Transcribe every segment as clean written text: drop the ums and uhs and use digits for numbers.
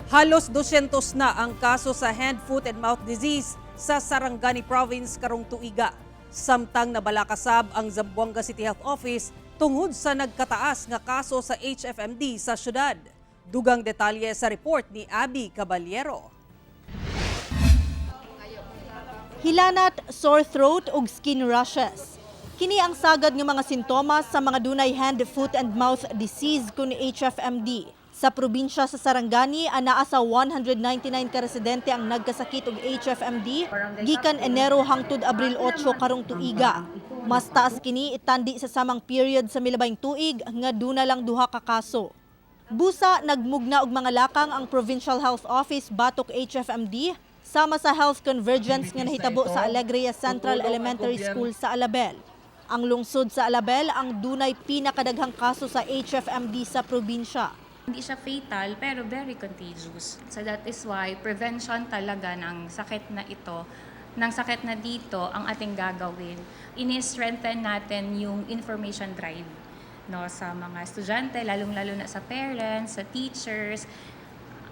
Halos 200 na ang kaso sa hand, foot and mouth disease sa Sarangani Province karong tuiga. Samtang nabalakasab ang Zamboanga City Health Office tungod sa nagkataas nga kaso sa HFMD sa syudad. Dugang detalye sa report ni Abby Caballero. Hilanat, sore throat ug skin rashes. Kini ang sagad nga mga sintomas sa mga dunay hand, foot and mouth disease kun HFMD. Sa probinsya sa Sarangani, anaa sa 199 ka residente ang nagkasakit og HFMD gikan Enero hangtod Abril 8 karong tuiga. Mas taas kini itandi sa samang period sa milabing tuig nga duna lang duha ka kaso. Busa nagmugna og mga lakang ang Provincial Health Office batok HFMD sama sa health convergence nga nahitabo sa Alegria Central Elementary School sa Alabel. Ang lungsod sa Alabel ang dunay pinakadaghang kaso sa HFMD sa probinsya. Hindi siya fatal pero very contagious. So that is why prevention talaga ng sakit na ito, ng sakit na dito ang ating gagawin. Ini-strengthen natin yung information drive no, sa mga estudyante, lalong-lalo na sa parents, sa teachers.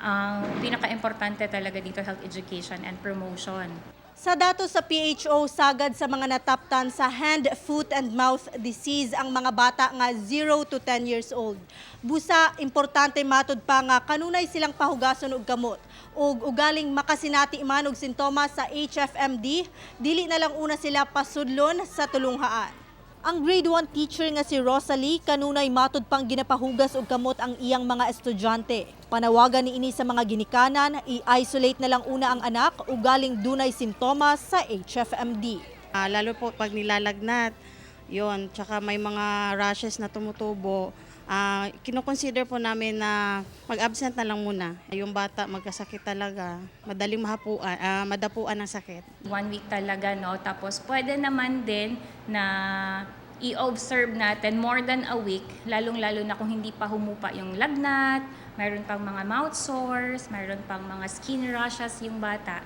Ang pinaka-importante talaga dito health education and promotion. Sa datos sa PHO, sagad sa mga nataptan sa hand, foot and mouth disease ang mga bata nga 0 to 10 years old. Busa, importante matud pa nga kanunay silang pahugason og gamot. Ug ugaling makasinati man og sintomas sa HFMD, dili na lang una sila pasudlon sa tulunghaan. Ang grade 1 teacher nga si Rosalie kanunay matud pang ginapahugas og kamot ang iyang mga estudyante. Panawagan niini sa mga ginikanan, i-isolate na lang una ang anak ugaling dunay sintomas sa HFMD. Lalo po pag nilalagnat, yon, tsaka may mga rashes na tumutubo. Kino-consider po namin na mag-absent na lang muna. Yung bata magkasakit talaga, madaling madapuan ng sakit. 1 week talaga, no? Tapos pwede naman din na i-observe natin more than a week, lalong-lalo na kung hindi pa humupa yung lagnat, mayroon pang mga mouth sores, mayroon pang mga skin rashes yung bata.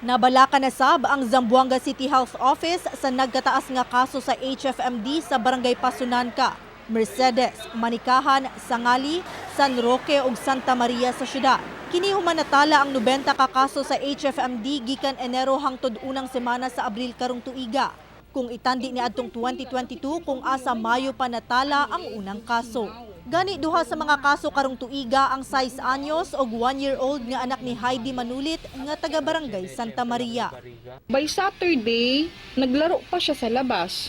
Nabalaka na sab ang Zamboanga City Health Office sa nagkataas nga kaso sa HFMD sa Barangay Pasunanca, Mercedes, Manikahan, Sangali, San Roque ug Santa Maria sa syudad. Kini human natala ang 90 ka kaso sa HFMD gikan Enero hangtod unang semana sa Abril karong tuiga. Kung itandi ni adtong 2022 kung asa Mayo pa natala ang unang kaso. Gani duha sa mga kaso karong tuiga ang 6 anyos og 1-year-old nga anak ni Heidi Manulit nga taga Barangay Santa Maria. By Saturday, naglaro pa siya sa labas.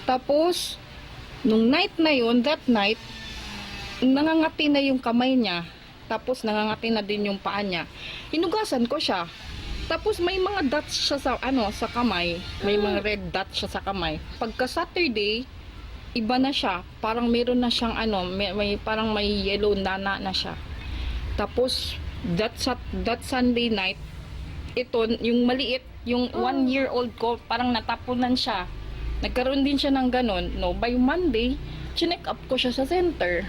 Tapos, nung night na yun, that night, nangangati na yung kamay niya. Tapos nangangati na din yung paa niya. Hinugasan ko siya. Tapos may mga dots siya sa kamay. May mga red dots siya sa kamay. Pagka Saturday, iba na siya. Parang meron na siyang parang may yellow nana na siya. Tapos that Sunday night, ito yung maliit, yung 1-year-old ko, parang natapunan siya. Nagkaroon din siya ng ganun. No, by Monday, chinek up ko siya sa center.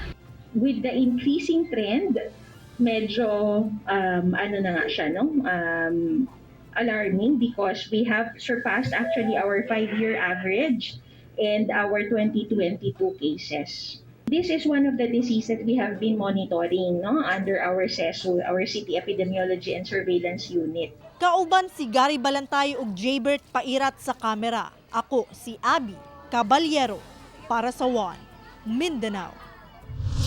With the increasing trend, medyo na nga siya, no? Alarming because we have surpassed actually our 5-year average and our 2022 cases. This is one of the diseases that we have been monitoring, no, under our CESU, our City Epidemiology and Surveillance Unit. Kauban si Gary Balantay ug Jaybert Pairat sa kamera. Ako si Abby Caballero para sa One Mindanao.